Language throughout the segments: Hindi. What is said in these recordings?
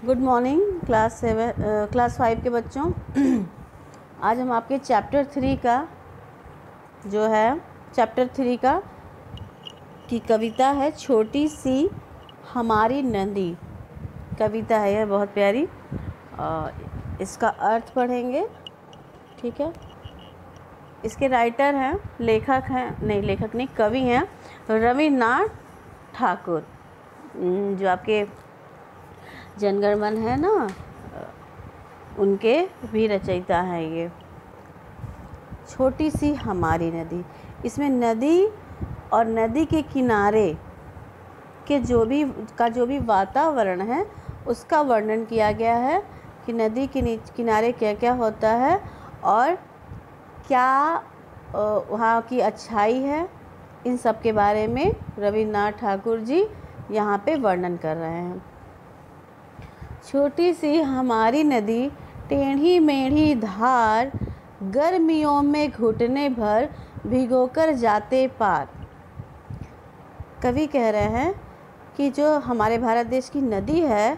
गुड मॉर्निंग क्लास 5 के बच्चों। आज हम आपके चैप्टर 3 का की कविता है छोटी सी हमारी नदी। कविता है यह बहुत प्यारी। इसका अर्थ पढ़ेंगे, ठीक है। इसके राइटर हैं, कवि हैं रविन्द्रनाथ ठाकुर, जो आपके जनगण मन है ना, उनके भी रचयिता हैं ये। छोटी सी हमारी नदी, इसमें नदी और नदी के किनारे के जो भी वातावरण है उसका वर्णन किया गया है कि नदी के किनारे क्या क्या होता है और क्या वहाँ की अच्छाई है। इन सब के बारे में रविन्द्रनाथ ठाकुर जी यहाँ पे वर्णन कर रहे हैं। छोटी सी हमारी नदी, टेढ़ी मेढ़ी धार, गर्मियों में घुटने भर भिगोकर जाते पार। कवि कह रहे हैं कि जो हमारे भारत देश की नदी है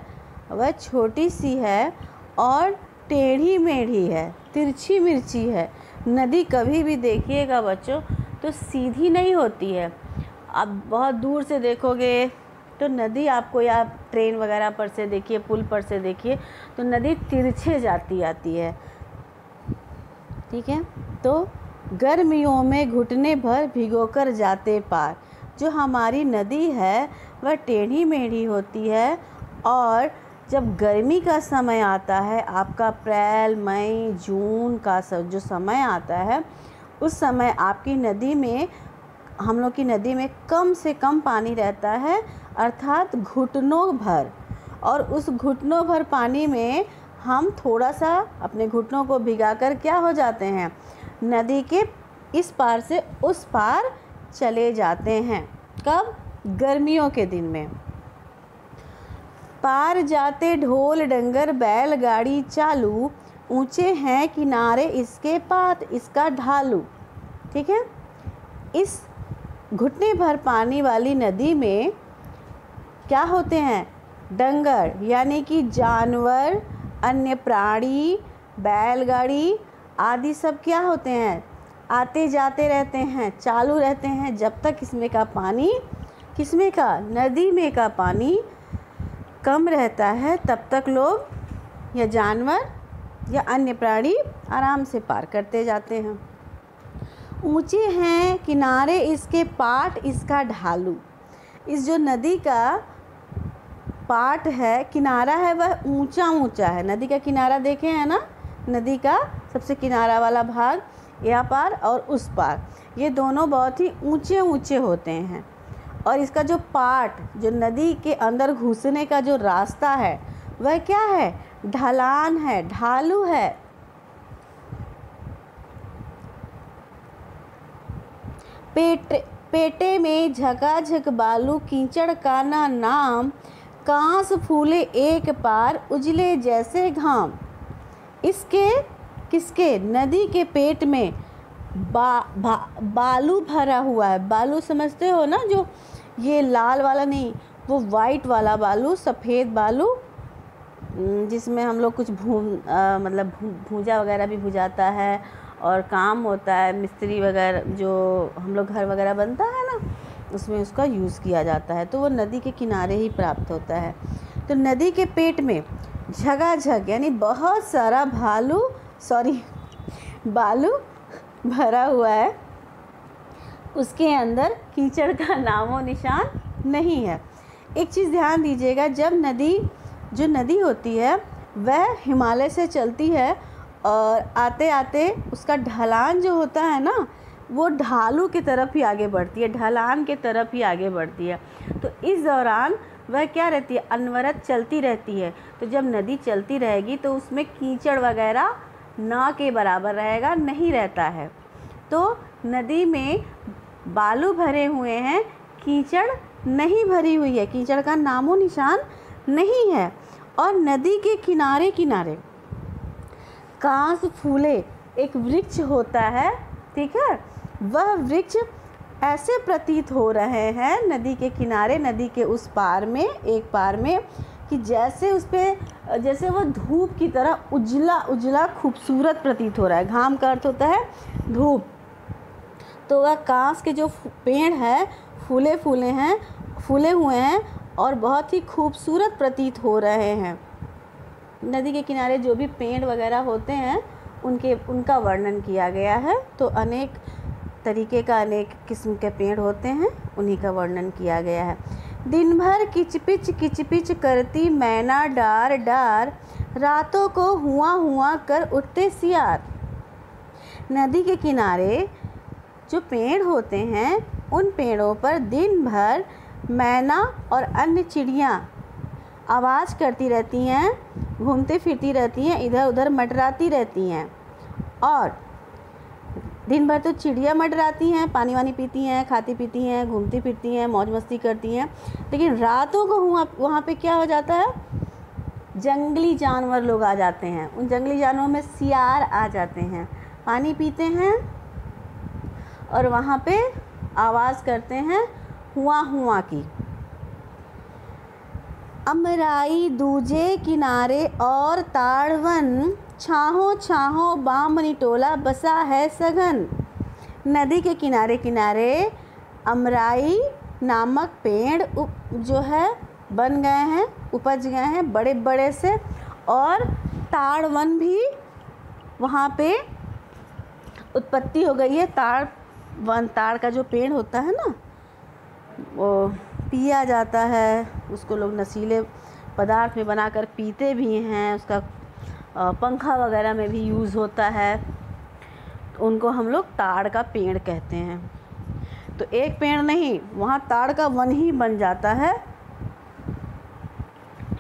वह छोटी सी है और टेढ़ी मेढ़ी है, तिरछी मिर्ची है। नदी कभी भी देखिएगा बच्चों तो सीधी नहीं होती है। आप बहुत दूर से देखोगे तो नदी आपको, या ट्रेन वगैरह पर से देखिए, पुल पर से देखिए, तो नदी तिरछे जाती आती है, ठीक है। तो गर्मियों में घुटने भर भिगोकर जाते पार। जो हमारी नदी है वह टेढ़ी मेढ़ी होती है और जब गर्मी का समय आता है, आपका अप्रैल मई जून का जो समय आता है, उस समय आपकी नदी में, हम लोग की नदी में कम से कम पानी रहता है, अर्थात घुटनों भर। और उस घुटनों भर पानी में हम थोड़ा सा अपने घुटनों को भिगाकर क्या हो जाते हैं, नदी के इस पार से उस पार चले जाते हैं। कब? गर्मियों के दिन में। पार जाते ढोल डंगर बैलगाड़ी चालू, ऊंचे हैं किनारे इसके पात इसका ढालू, ठीक है। इस घुटने भर पानी वाली नदी में क्या होते हैं? डंगर यानी कि जानवर, अन्य प्राणी, बैलगाड़ी आदि सब क्या होते हैं? आते जाते रहते हैं, चालू रहते हैं। जब तक इसमें का पानी, किसमें का? नदी में का पानी कम रहता है, तब तक लोग या जानवर या अन्य प्राणी आराम से पार करते जाते हैं। ऊंचे हैं किनारे इसके पाट इसका ढालू। इस जो नदी का पाट है, किनारा है, वह ऊंचा ऊंचा है। नदी का किनारा देखे हैं ना, नदी का सबसे किनारा वाला भाग, यहाँ पार और उस पार, ये दोनों बहुत ही ऊंचे ऊंचे होते हैं। और इसका जो पाट, जो नदी के अंदर घुसने का जो रास्ता है, वह क्या है? ढलान है, ढालू है। पेटे में झकाझक बालू, कीचड़ का ना नाम, कांस फूले एक पार, उजले जैसे घाम। इसके किसके? नदी के पेट में बालू भरा हुआ है। बालू समझते हो ना, जो ये लाल वाला नहीं, वो वाइट वाला बालू, सफ़ेद बालू, जिसमें हम लोग कुछ भूजा वगैरह भी भुजाता है और काम होता है, मिस्त्री वगैरह, जो हम लोग घर वगैरह बनता है ना, उसमें उसका यूज़ किया जाता है। तो वो नदी के किनारे ही प्राप्त होता है। तो नदी के पेट में झगाझग यानी बहुत सारा बालू भरा हुआ है, उसके अंदर कीचड़ का नामो निशान नहीं है। एक चीज़ ध्यान दीजिएगा, जब जो नदी होती है वह हिमालय से चलती है और आते आते उसका ढलान जो होता है ना, वो ढालू की तरफ ही आगे बढ़ती है, ढलान के तरफ ही आगे बढ़ती है। तो इस दौरान वह क्या रहती है? अनवरत चलती रहती है। तो जब नदी चलती रहेगी तो उसमें कीचड़ वगैरह ना के बराबर रहेगा, नहीं रहता है। तो नदी में बालू भरे हुए हैं, कीचड़ नहीं भरी हुई है, कीचड़ का नामो निशान नहीं है। और नदी के किनारे किनारे कांस फूले एक वृक्ष होता है, ठीक है। वह वृक्ष ऐसे प्रतीत हो रहे हैं नदी के किनारे, नदी के उस पार में, एक पार में, कि जैसे वो धूप की तरह उजला उजला खूबसूरत प्रतीत हो रहा है। घाम का अर्थ होता है धूप। तो वह कांस के जो पेड़ हैं फूले हुए हैं और बहुत ही खूबसूरत प्रतीत हो रहे हैं। नदी के किनारे जो भी पेड़ वगैरह होते हैं उनका वर्णन किया गया है। तो अनेक तरीके का अनेक किस्म के पेड़ होते हैं, उन्हीं का वर्णन किया गया है। दिन भर किचपिच करती मैना डार डार, रातों को हुआ कर उठते सियार। नदी के किनारे जो पेड़ होते हैं उन पेड़ों पर दिन भर मैना और अन्य चिड़ियाँ आवाज़ करती रहती हैं, घूमती फिरती रहती हैं, इधर उधर मंडराती रहती हैं। और दिन भर तो चिड़िया मंडराती हैं, पानी वानी पीती हैं, खाती पीती हैं, घूमती फिरती हैं, मौज मस्ती करती हैं। लेकिन रातों को वहाँ पे क्या हो जाता है, जंगली जानवर लोग आ जाते हैं। उन जंगली जानवरों में सियार आ जाते हैं, पानी पीते हैं और वहाँ पे आवाज़ करते हैं हुआ की। अमराई दूजे किनारे और ताड़वन, छाहो बामनी टोला बसा है सघन। नदी के किनारे किनारे अमराई नामक पेड़ जो है बन गए हैं, उपज गए हैं बड़े बड़े से, और ताड़वन भी वहाँ पे उत्पत्ति हो गई है। ताड़ का जो पेड़ होता है ना, वो पिया जाता है, उसको लोग नशीले पदार्थ में बनाकर पीते भी हैं, उसका पंखा वगैरह में भी यूज़ होता है। तो उनको हम लोग ताड़ का पेड़ कहते हैं। तो एक पेड़ नहीं, वहाँ ताड़ का वन ही बन जाता है,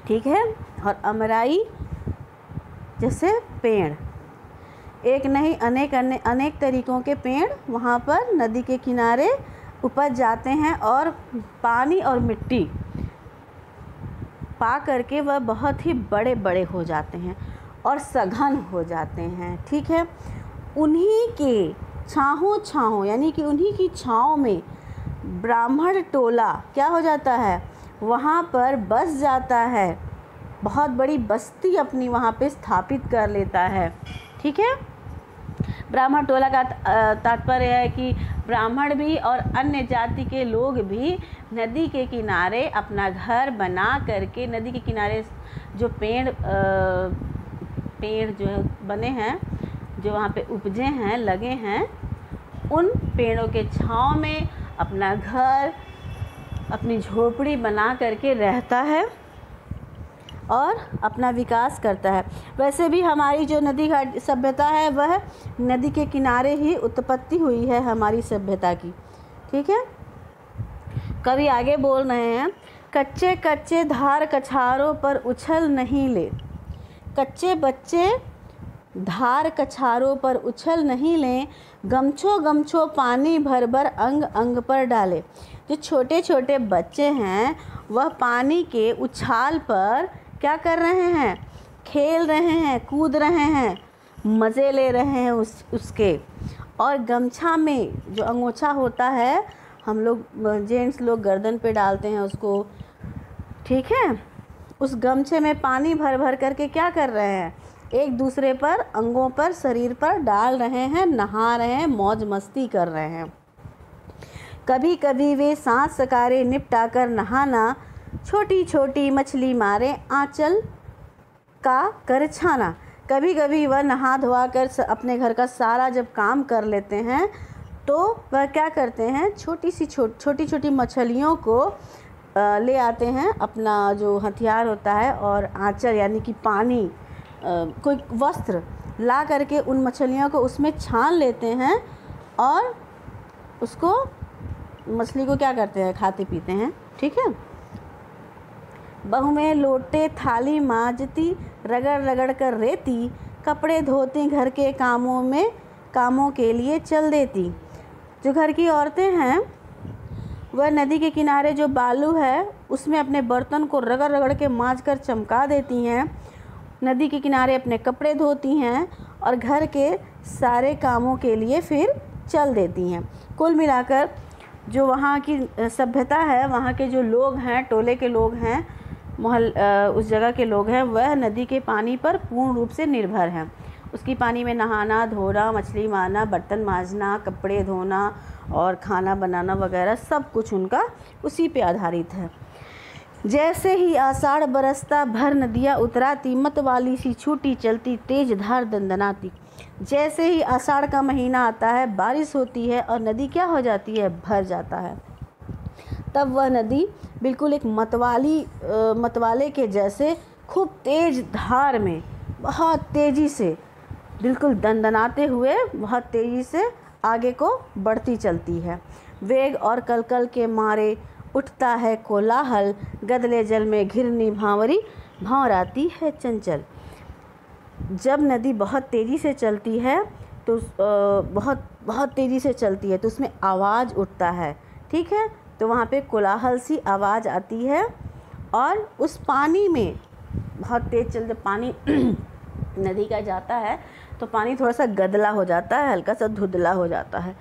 ठीक है। और अमराई जैसे पेड़ एक नहीं अनेक तरीकों के पेड़ वहाँ पर नदी के किनारे उपज जाते हैं और पानी और मिट्टी पा करके वह बहुत ही बड़े बड़े हो जाते हैं और सघन हो जाते हैं, ठीक है। उन्हीं के छाहों यानी कि उन्हीं की छाँव में ब्राह्मण टोला क्या हो जाता है, वहाँ पर बस जाता है, बहुत बड़ी बस्ती अपनी वहाँ पे स्थापित कर लेता है, ठीक है। ब्राह्मण टोला का तात्पर्य है कि ब्राह्मण भी और अन्य जाति के लोग भी नदी के किनारे अपना घर बना करके, नदी के किनारे जो पेड़ जो बने हैं, जो वहाँ पे उपजे हैं, लगे हैं, उन पेड़ों के छाँव में अपना घर, अपनी झोपड़ी बना करके रहता है और अपना विकास करता है। वैसे भी हमारी जो नदी घाट सभ्यता है वह नदी के किनारे ही उत्पत्ति हुई है हमारी सभ्यता की, ठीक है। कवि आगे बोल रहे हैं, कच्चे कच्चे धार कछारों पर उछल नहीं ले, कच्चे बच्चे धार कछारों पर उछल नहीं लें, गमछो पानी भर भर अंग अंग पर डाले। जो छोटे छोटे बच्चे हैं वह पानी के उछाल पर क्या कर रहे हैं, खेल रहे हैं, कूद रहे हैं, मज़े ले रहे हैं उसके। और गमछा में जो अंगोछा होता है, हम लोग जेंट्स लोग गर्दन पे डालते हैं उसको, ठीक है। उस गमछे में पानी भर भर करके क्या कर रहे हैं, एक दूसरे पर, अंगों पर, शरीर पर डाल रहे हैं, नहा रहे हैं, मौज मस्ती कर रहे हैं। कभी कभी वे सांस सकारे निपटा कर नहाना, छोटी छोटी मछली मारे आंचल का कर छाना। कभी कभी वह नहा धोआ कर अपने घर का सारा जब काम कर लेते हैं तो वह क्या करते हैं, छोटी छोटी मछलियों को ले आते हैं, अपना जो हथियार होता है और आंचल यानी कि पानी, कोई वस्त्र ला करके उन मछलियों को उसमें छान लेते हैं और उसको, मछली को क्या करते हैं, खाते पीते हैं, ठीक है। बहुएं लोटे थाली मांजती, रगड़ रगड़ कर रेती, कपड़े धोती घर के कामों के लिए चल देती। जो घर की औरतें हैं वह नदी के किनारे जो बालू है उसमें अपने बर्तन को रगड़ रगड़ के मांज कर चमका देती हैं, नदी के किनारे अपने कपड़े धोती हैं और घर के सारे कामों के लिए फिर चल देती हैं। कुल मिलाकर जो वहाँ की सभ्यता है, वहाँ के जो लोग हैं, टोले के लोग हैं, उस जगह के लोग हैं वह नदी के पानी पर पूर्ण रूप से निर्भर हैं। उसकी पानी में नहाना, धोना, मछली मारना, बर्तन मांजना, कपड़े धोना और खाना बनाना वगैरह सब कुछ उनका उसी पे आधारित है। जैसे ही आषाढ़ बरसता भर नदियाँ उतराती, मत वाली सी छूटी चलती तेज धार दंदनाती। जैसे ही आषाढ़ का महीना आता है, बारिश होती है और नदी क्या हो जाती है, भर जाता है। तब वह नदी बिल्कुल एक मतवाले के जैसे खूब तेज धार में बहुत तेज़ी से, बिल्कुल दंदनाते हुए बहुत तेज़ी से आगे को बढ़ती चलती है। वेग और कलकल के मारे उठता है कोलाहल, गदले जल में घिरनी भांवरी, भांवराती है चंचल। जब नदी बहुत तेज़ी से चलती है तो बहुत तेज़ी से चलती है तो उसमें आवाज़ उठता है, ठीक है। तो वहाँ पे कोलाहल सी आवाज़ आती है और उस पानी में बहुत तेज़ चलते पानी नदी का जाता है तो पानी थोड़ा सा गदला हो जाता है, हल्का सा धुंधला हो जाता है।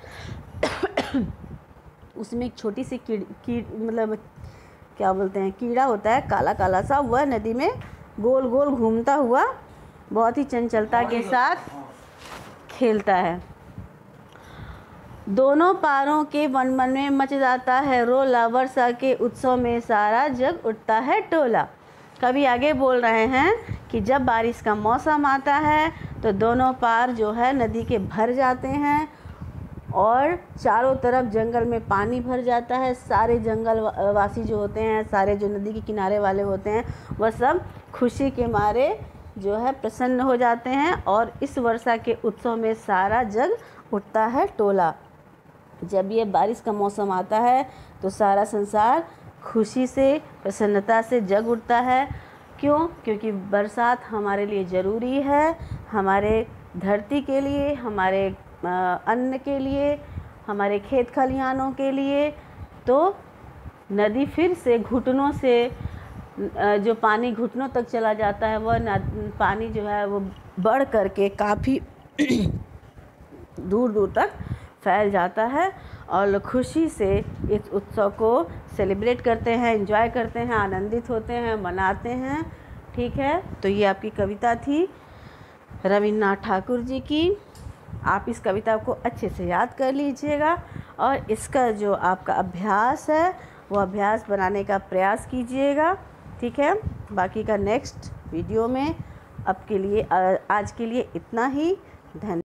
उसमें एक छोटी सी मतलब क्या बोलते हैं, कीड़ा होता है काला काला सा, वह नदी में गोल गोल घूमता हुआ बहुत ही चंचलता के साथ खेलता है। दोनों पारों के वन में मच जाता है रोला, वर्षा के उत्सव में सारा जग उठता है टोला। कवि आगे बोल रहे हैं कि जब बारिश का मौसम आता है तो दोनों पार जो है नदी के भर जाते हैं और चारों तरफ जंगल में पानी भर जाता है। सारे जंगल वासी जो होते हैं, सारे जो नदी के किनारे वाले होते हैं, वह सब खुशी के मारे जो है प्रसन्न हो जाते हैं और इस वर्षा के उत्सव में सारा जग उठता है टोला। जब ये बारिश का मौसम आता है तो सारा संसार खुशी से, प्रसन्नता से जग उठता है। क्यों? क्योंकि बरसात हमारे लिए ज़रूरी है, हमारे धरती के लिए, हमारे अन्न के लिए, हमारे खेत खलिहानों के लिए। तो नदी फिर से घुटनों से, जो पानी घुटनों तक चला जाता है, वह पानी जो है वो बढ़ करके काफ़ी दूर दूर तक फैल जाता है और लोग खुशी से इस उत्सव को सेलिब्रेट करते हैं, एंजॉय करते हैं, आनंदित होते हैं, मनाते हैं, ठीक है। तो ये आपकी कविता थी रविन्द्रनाथ ठाकुर जी की। आप इस कविता को अच्छे से याद कर लीजिएगा और इसका जो आपका अभ्यास है वो अभ्यास बनाने का प्रयास कीजिएगा, ठीक है। बाकी का नेक्स्ट वीडियो में। अब के लिए, आज के लिए इतना ही। धन्यवाद।